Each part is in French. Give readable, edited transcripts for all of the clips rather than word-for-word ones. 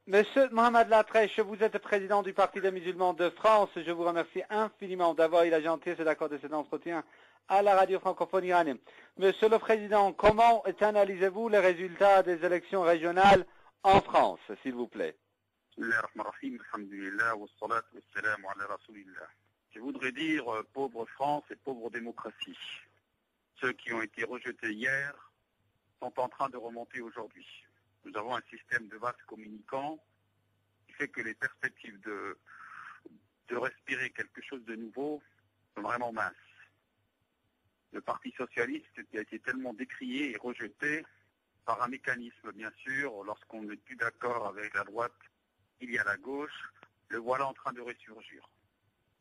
Monsieur Mohamed Latrèche, vous êtes président du Parti des musulmans de France. Je vous remercie infiniment d'avoir eu la gentillesse d'accorder cet entretien à la radio francophone iranienne. Monsieur le Président, comment analysez-vous les résultats des élections régionales en France, s'il vous plaît? Je voudrais dire pauvre France et pauvre démocratie. Ceux qui ont été rejetés hier sont en train de remonter aujourd'hui. Nous avons un système de vases communicants qui fait que les perspectives de respirer quelque chose de nouveau sont vraiment minces. Le Parti socialiste qui a été tellement décrié et rejeté par un mécanisme, bien sûr, lorsqu'on n'est plus d'accord avec la droite, il y a la gauche, le voilà en train de ressurgir.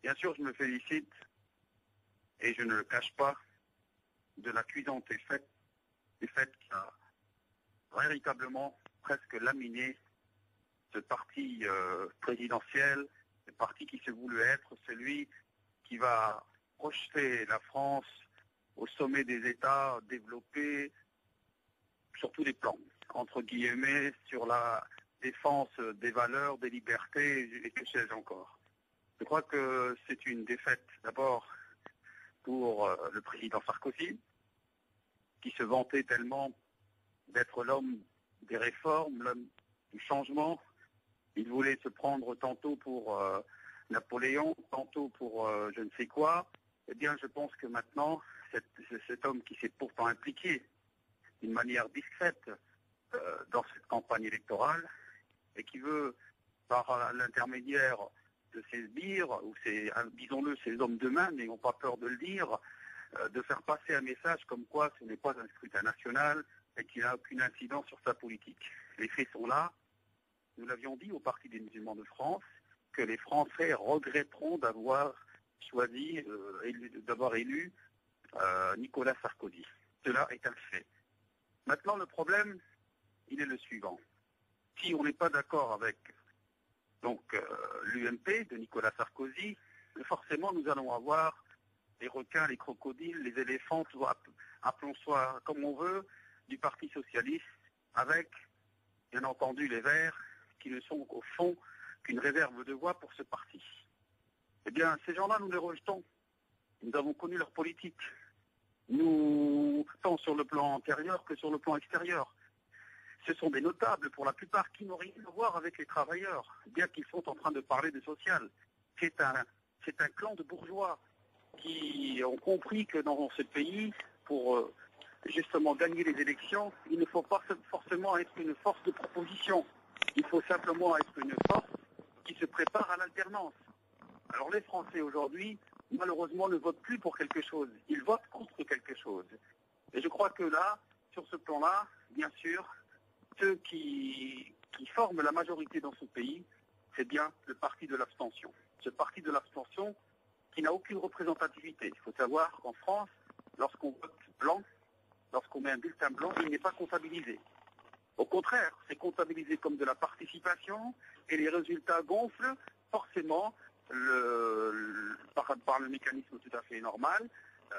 Bien sûr, je me félicite, et je ne le cache pas, de la cuisante défaite qui a véritablement presque laminé ce parti présidentiel, ce parti qui se voulait être celui qui va projeter la France au sommet des États développés sur tous les plans, entre guillemets, sur la défense des valeurs, des libertés et que sais-je encore. Je crois que c'est une défaite d'abord pour le président Sarkozy, qui se vantait tellement d'être l'homme des réformes, l'homme du changement. Il voulait se prendre tantôt pour Napoléon, tantôt pour je ne sais quoi. Eh bien, je pense que maintenant, cet homme qui s'est pourtant impliqué d'une manière discrète dans cette campagne électorale et qui veut, par l'intermédiaire de ses sbires, ou disons-le, ses hommes de main, n'ayons pas peur de le dire, de faire passer un message comme quoi ce n'est pas un scrutin national et qu'il n'a aucune incidence sur sa politique. Les faits sont là. Nous l'avions dit au Parti des musulmans de France que les Français regretteront d'avoir choisi, d'avoir élu Nicolas Sarkozy. Cela est un fait. Maintenant, le problème, il est le suivant. Si on n'est pas d'accord avec l'UMP de Nicolas Sarkozy, forcément nous allons avoir les requins, les crocodiles, les éléphants, appelons ça comme on veut, du Parti socialiste, avec, bien entendu, les Verts, qui ne sont au fond qu'une réserve de voix pour ce parti. Eh bien, ces gens-là, nous les rejetons. Nous avons connu leur politique. Nous, tant sur le plan intérieur que sur le plan extérieur. Ce sont des notables, pour la plupart, qui n'ont rien à voir avec les travailleurs, bien qu'ils sont en train de parler de social. C'est un clan de bourgeois qui ont compris que dans ce pays, pour justement gagner les élections, il ne faut pas forcément être une force de proposition. Il faut simplement être une force qui se prépare à l'alternance. Alors les Français aujourd'hui, malheureusement, ne votent plus pour quelque chose. Ils votent contre quelque chose. Et je crois que là, sur ce plan-là, bien sûr, ceux qui forment la majorité dans ce pays, c'est bien le parti de l'abstention. Ce parti de l'abstention qui n'a aucune représentativité. Il faut savoir qu'en France, lorsqu'on vote blanc, lorsqu'on met un bulletin blanc, il n'est pas comptabilisé. Au contraire, c'est comptabilisé comme de la participation et les résultats gonflent forcément par le mécanisme tout à fait normal.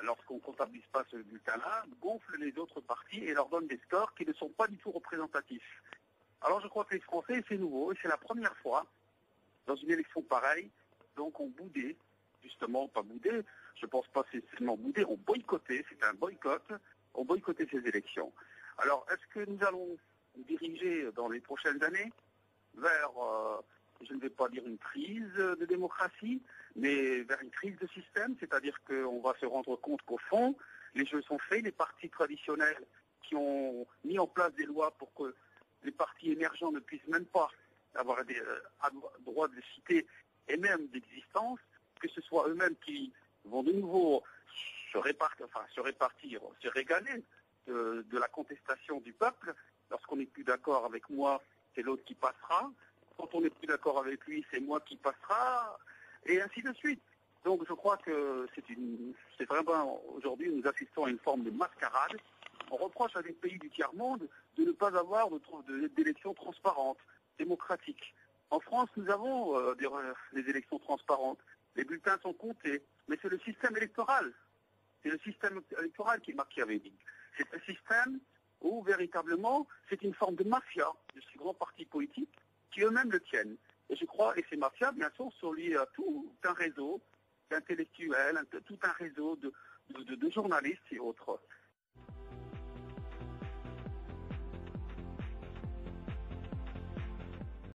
Lorsqu'on ne comptabilise pas ce bulletin-là, gonfle les autres partis et leur donne des scores qui ne sont pas du tout représentatifs. Alors je crois que les Français, c'est nouveau, et c'est la première fois, dans une élection pareille, donc on boudait, justement, pas boudé, je pense pas c'est seulement boudé, on boycottait, c'est un boycott, on boycottait ces élections. Alors est-ce que nous allons nous diriger dans les prochaines années vers, je ne vais pas dire une crise de démocratie, mais vers une crise de système, c'est-à-dire qu'on va se rendre compte qu'au fond, les jeux sont faits, les partis traditionnels qui ont mis en place des lois pour que les partis émergents ne puissent même pas avoir droit de citer et même d'existence, que ce soit eux-mêmes qui vont de nouveau se répartir, se régaler de la contestation du peuple. Lorsqu'on n'est plus d'accord avec moi, c'est l'autre qui passera. Quand on n'est plus d'accord avec lui, c'est moi qui passera, et ainsi de suite. Donc je crois que c'est vraiment, aujourd'hui, nous assistons à une forme de mascarade. On reproche à des pays du tiers-monde de ne pas avoir d'élections transparentes, démocratiques. En France, nous avons des élections transparentes. Les bulletins sont comptés, mais c'est le système électoral. C'est le système électoral qui est machiavélique. C'est un système où, véritablement, c'est une forme de mafia de ces grands partis politiques qui eux-mêmes le tiennent. Et je crois, et ces mafias, bien sûr, sont liées à tout un réseau d'intellectuels, tout un réseau de journalistes et autres.